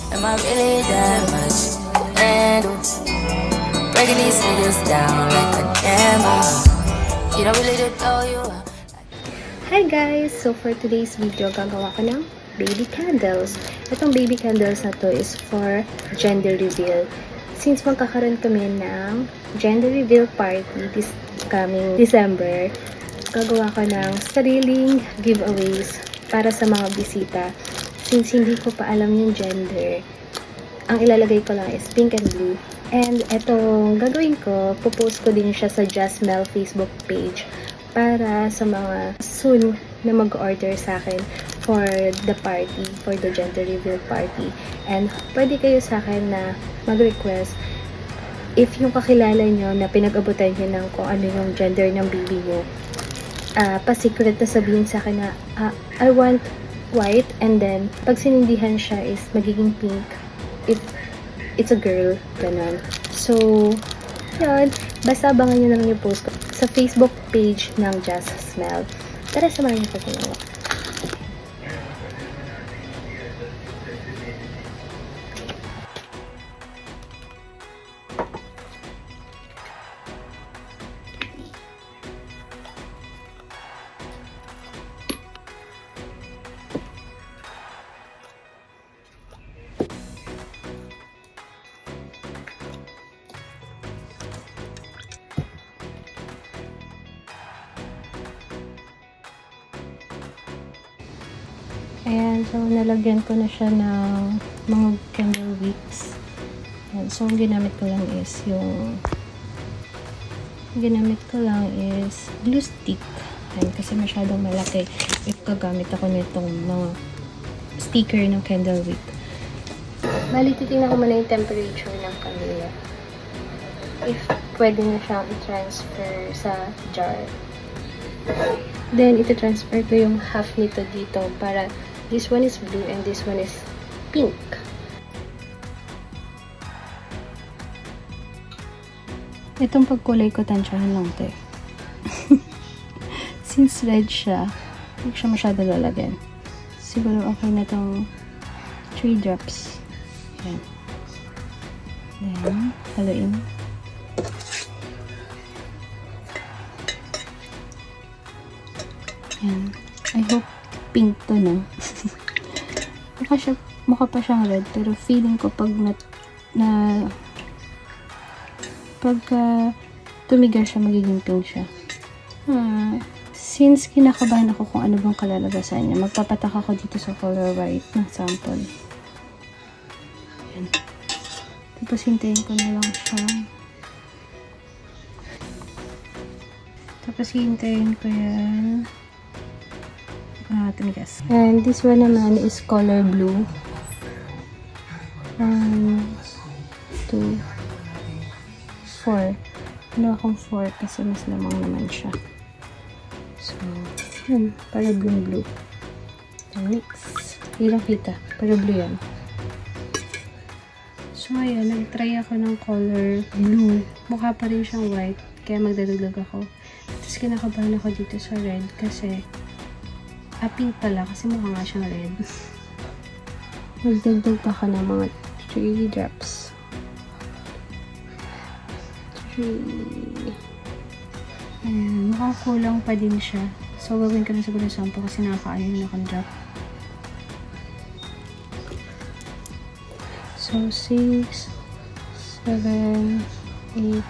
Am I really that much? And breaking these niggas down like a demo. You don't really know you are. Hi guys! So for today's video, gagawa ko ng baby candles. Itong baby candles na to is for gender reveal. Since magkakaroon kami ng gender reveal party this coming December, gagawa ko ng sariling giveaways para sa mga bisita. Since hindi ko pa alam yung gender, ang ilalagay ko lang is pink and blue. And itong gagawin ko, popost ko din siya sa Jasmel Facebook page para sa mga soon na mag-order sa akin for the party, for the gender reveal party. And pwede kayo sa akin na mag-request if yung kakilala nyo na pinag-abutan nyo ng kung ano yung gender ng baby nyo, pa-secret na sabihin sa akin na I want white, and then pag sinindihan siya is magiging pink if it's a girl, ganun. So, yun. Basta abangan nyo lang yung post ko sa Facebook page ng Just Smell. Tara, samahan niyo ko ginawa. Ayan, so nalagyan ko na siya ng mga candle wicks. Ayan, so ang ginamit ko lang is glue stick. Ayan, kasi masyadong malaki if gagamit ako nitong mga sticker ng candle wick. Bali, titingnan ko muna yung temperature ng kanila. If pwede na siyang i-transfer sa jar. Then, ito-transfer ko yung half nito dito para this one is blue and this one is pink. Itong pagkulay ko, tansyahan lang ito eh. Since red siya, hindi siya masyado lalagyan. Siguro okay na itong 3 drops. Ayan. Then, haluin. Ayan. I hope pink to, no? mukha pa siyang red, pero feeling ko pag pagka tumigas siya, magiging pink siya. Since kinakabahan ako kung ano bang kalalagasan niya, magpapatak ako dito sa color white ng sample. Ayan. Tapos hintayin ko na lang siya. Tapos hintayin ko yan. Tumigas. And this one naman is color blue. 1, 2, 4. Ano akong 4 kasi mas lamang naman siya. So, yun. Para blue. Mix. Hindi lang kita. Para blue yan. So, ayan. Nag-try ako ng color blue. Mukha pa rin siyang white. Kaya magdadagdag ako. Tapos kinakabahan ako dito sa red kasi pink pala kasi mukha nga siyang red. Magdagdag pa ka ng mga 3 drops. 3. Ayan, mukhang kulang pa din siya. So, gagawin ko na siguro sample kasi nakakaayon na akong drop. So, 6, 7, 8,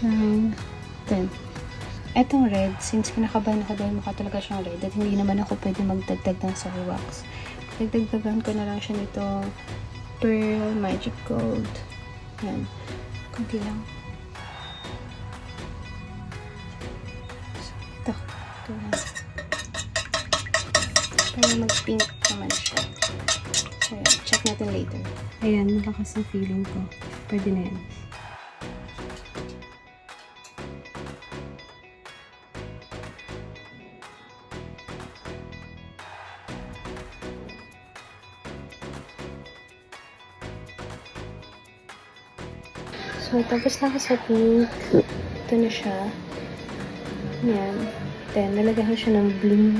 9, 10. Etong red, since kinakabahan ako dahil mukha talaga siyang red at hindi naman ako pwede magdagdag ng soy wax. Dagdagdagan ko na lang siya nito Pearl Magic Gold. Yan. Kunti lang. So, ito. Ito lang. Para mag-pink naman siya. So, yan. Check natin later. Ayan, malakas ang feeling ko. Pwede na yan. So, tapos na ako sa pink. Ito na siya. Yan. Then, nalagyan ko siya ng blue.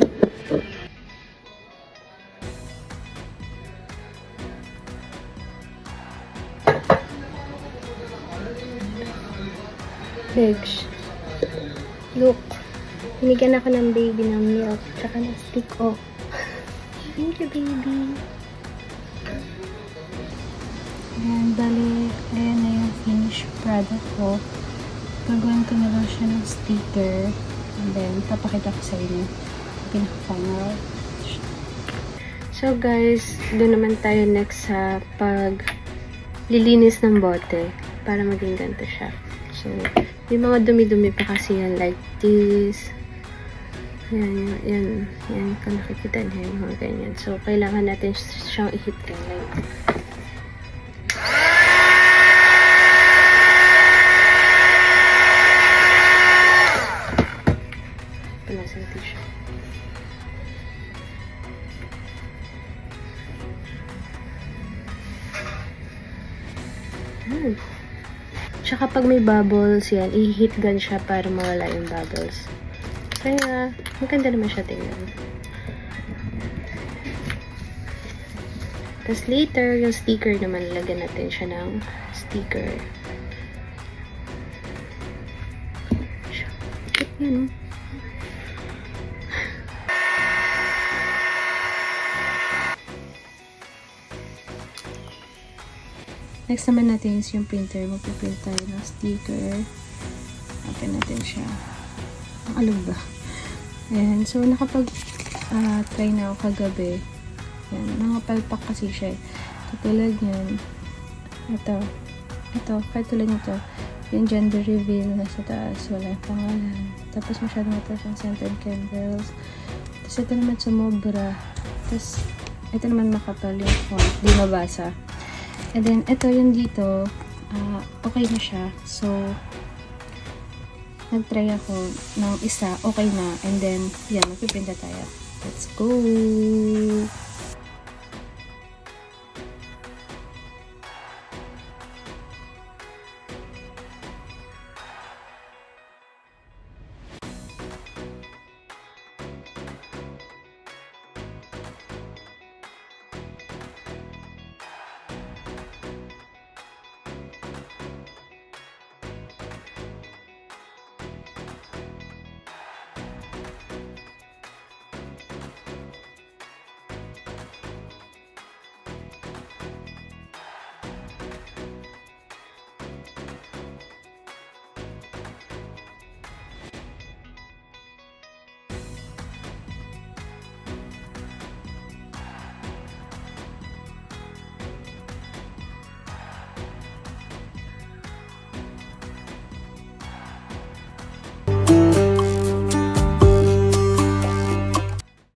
Begs. Look. Binigyan ako ng baby ng milk. Tsaka ng stick, oh. Thank you, baby. Ayan, bali, ayan na yung finished product ko. Gagawin ko na lang siya ng sticker. And then, papakita ko sa inyo. Pinaka-final. So, guys, doon naman tayo next sa pag-lilinis ng bote para maging ganito siya. So, may mga dumi-dumi pa kasi yan like this. Yan, kung nakikita niyo yung mga ganyan. So, kailangan natin siyang i-hit ka like panasa natin siya. Tsaka pag may bubbles yan, i-hit gun siya para mawala yung bubbles. Kaya, maganda naman siya tingnan. Tapos later, yung sticker naman, lagyan natin siya ng sticker. Yan. Next naman natin is yung printer. Magpiprint tayo ng sticker. Open natin siya. Ang alog ba? Ayan. So, nakapag-try na ako kagabi. Ayan. Nangapalpak kasi siya. Katulad yan. Ito. Kahit tulad nito. Yung gender reveal nasa taas. Wala yung pangalan. Tapos masyadong mataas ang scented candles. Tapos ito naman sumobra. Tapos ito naman makapal yung font. Di mabasa. And then, ito yung dito, okay na siya. So, nag-try ako ng isa, okay na. And then, yan, magpipinta tayo. Let's go!